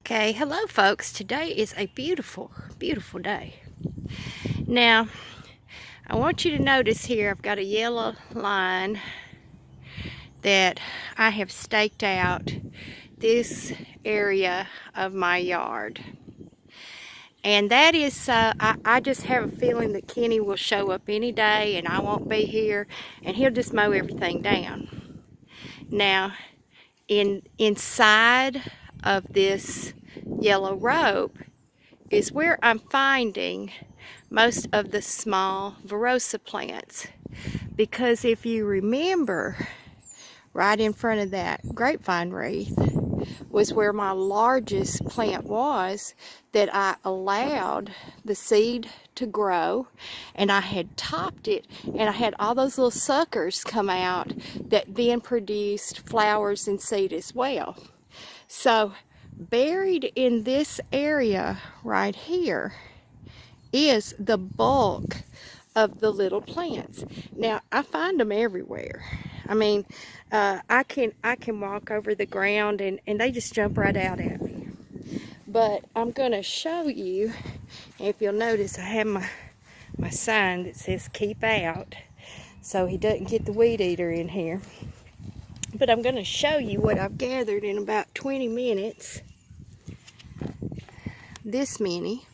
Okay, hello folks. Today is a beautiful, beautiful day. Now, I want you to notice here I've got a yellow line that I have staked out this area of my yard. And that is, I just have a feeling that Kenny will show up any day and I won't be here and he'll just mow everything down. Now, inside of this yellow rope is where I'm finding most of the small Verosa plants, because if you remember, right in front of that grapevine wreath was where my largest plant was that I allowed the seed to grow, and I had topped it and I had all those little suckers come out that then produced flowers and seed as well. So buried in this area right here is the bulk of the little plants. Now I find them everywhere. I mean, I can walk over the ground and they just jump right out at me. But I'm going to show you, if you'll notice, I have my sign that says keep out, so he doesn't get the weed eater in here. But I'm going to show you what I've gathered in about 20 minutes, this many.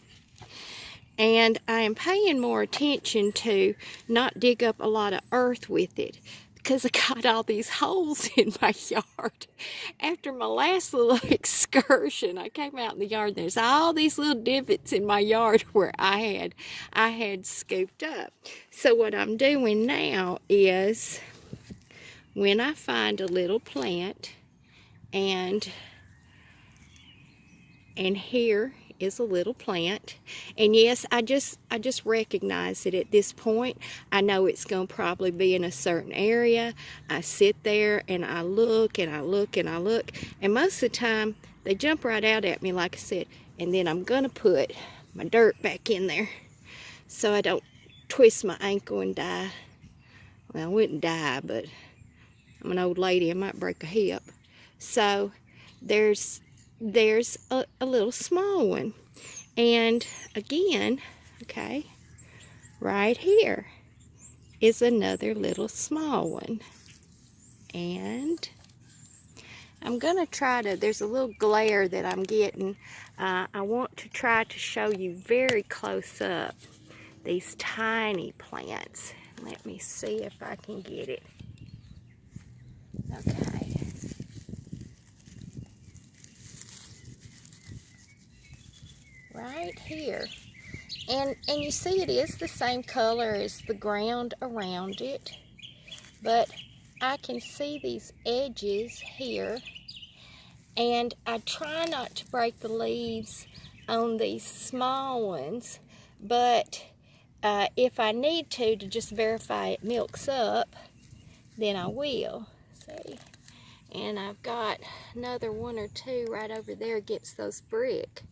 And I am paying more attention to not dig up a lot of earth with it, because I got all these holes in my yard. After my last little excursion, I came out in the yard, and there's all these little divots in my yard where I had scooped up. So what I'm doing now is, when I find a little plant, and here is a little plant, and yes, I just recognize it at this point. I know it's going to probably be in a certain area. I sit there and I look and I look and I look, and most of the time they jump right out at me, like I said. And then I'm going to put my dirt back in there so I don't twist my ankle and die. Well, I wouldn't die, but I'm an old lady, I might break a hip. So there's a little small one. And again, okay, right here is another little small one. And I'm going to try to, there's a little glare that I'm getting. I want to try to show you very close up these tiny plants. Let me see if I can get it. Okay. Right here. And you see it is the same color as the ground around it, but I can see these edges here, and I try not to break the leaves on these small ones, but if I need to just verify it milks up, then I will. See? And I've got another one or two right over there against those brick.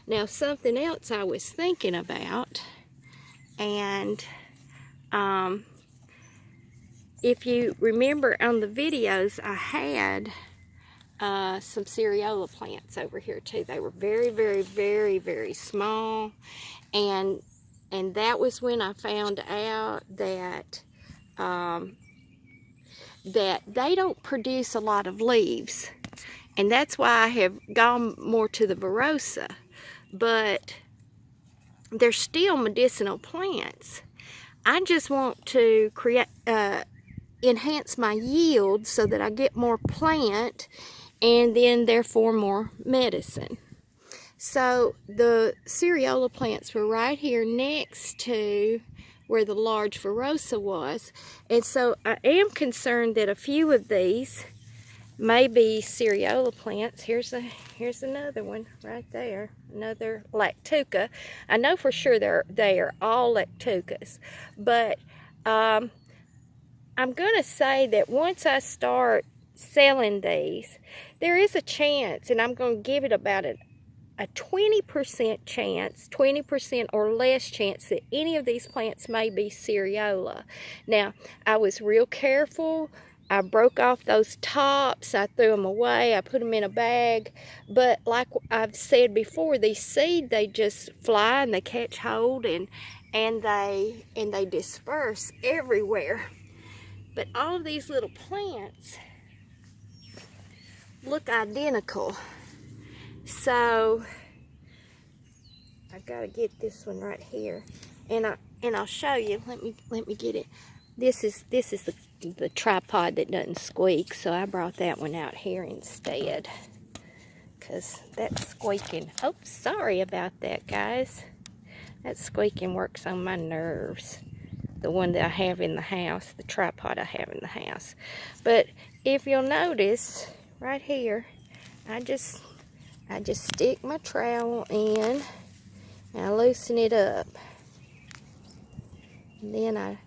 Now, something else I was thinking about, and if you remember on the videos, I had some cereola plants over here too. They were very, very, very, very small, and that was when I found out that that they don't produce a lot of leaves, and that's why I have gone more to the Verosa. But they're still medicinal plants. I just want to create enhance my yield so that I get more plant, and then therefore more medicine. So the cereola plants were right here next to where the large Verosa was, and so I am concerned that a few of these may be cereola plants. Here's another one right there, another lactuca. I know for sure they are all lactucas, but I'm going to say that once I start selling these, there is a chance, and I'm going to give it about a 20% chance, 20% or less chance that any of these plants may be cereola. Now, I was real careful I broke off those tops, I threw them away, I put them in a bag. But like I've said before, these seeds, they just fly and they catch hold and they disperse everywhere. But all of these little plants look identical. So I gotta get this one right here, and I'll show you. Let me get it. This is the tripod that doesn't squeak, so I brought that one out here instead, because that's squeaking. Oh, sorry about that, guys. That squeaking works on my nerves. The one that I have in the house, the tripod I have in the house. But if you'll notice, right here, I just stick my trowel in, and I loosen it up. And then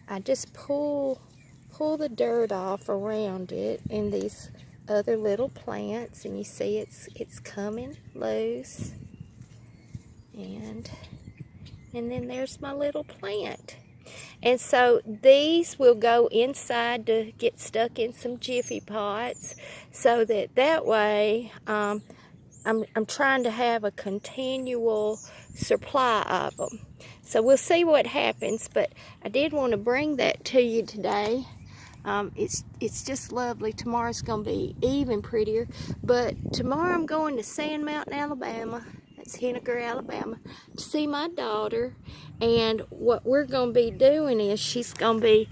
I just pull the dirt off around it and these other little plants, and you see it's coming loose. And then there's my little plant. And so these will go inside to get stuck in some Jiffy pots, so that way I'm trying to have a continual supply of them. So we'll see what happens, but I did want to bring that to you today. It's just lovely. Tomorrow's going to be even prettier, but tomorrow I'm going to Sand Mountain, Alabama. That's Henniker, Alabama, to see my daughter. And what we're going to be doing is she's going to be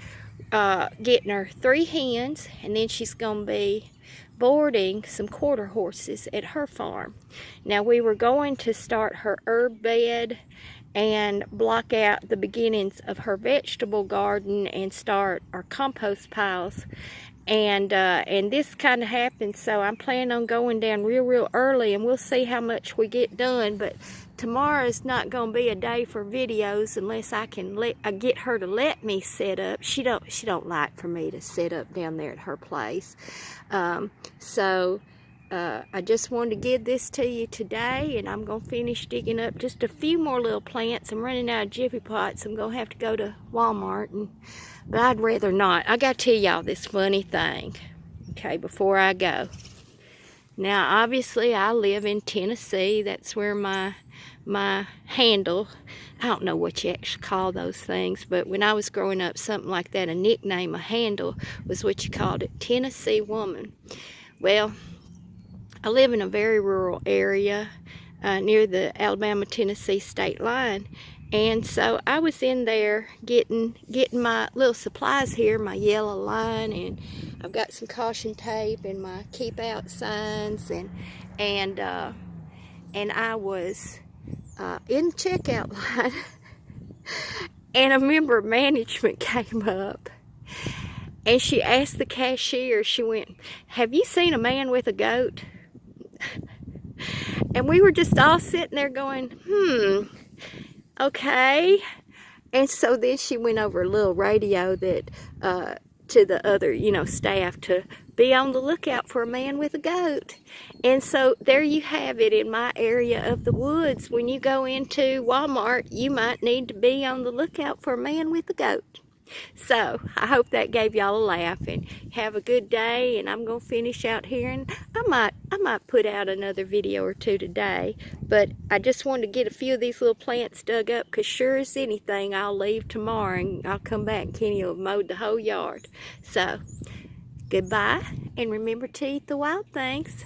getting her 3 hens, and then she's going to be boarding some quarter horses at her farm. Now, we were going to start her herb bed and block out the beginnings of her vegetable garden and start our compost piles. And this kind of happened, so I'm planning on going down real early, and we'll see how much we get done. But tomorrow is not going to be a day for videos unless I can get her to let me set up. She don't like for me to set up down there at her place. I just wanted to give this to you today, and I'm going to finish digging up just a few more little plants. I'm running out of Jiffy pots. I'm going to have to go to Walmart, but I'd rather not. I got to tell y'all this funny thing, okay, before I go. Now, obviously, I live in Tennessee. That's where my handle, I don't know what you actually call those things, but when I was growing up, something like that, a nickname, a handle, was what you called it, Tennessee woman. Well, I live in a very rural area near the Alabama-Tennessee state line, and so I was in there getting my little supplies here, my yellow line, and I've got some caution tape and my keep out signs, and I was in the checkout line, and a member of management came up. And she asked the cashier, she went, "Have you seen a man with a goat?" And we were just all sitting there going, okay. And so then she went over a little radio that to the other, staff, to be on the lookout for a man with a goat. And so there you have it. In my area of the woods, when you go into Walmart, you might need to be on the lookout for a man with a goat. So I hope that gave y'all a laugh, and have a good day. And I'm gonna finish out here, and I might put out another video or two today, but I just wanted to get a few of these little plants dug up, because sure as anything I'll leave tomorrow and I'll come back and Kenny will have mowed the whole yard. So goodbye, and remember to eat the wild things.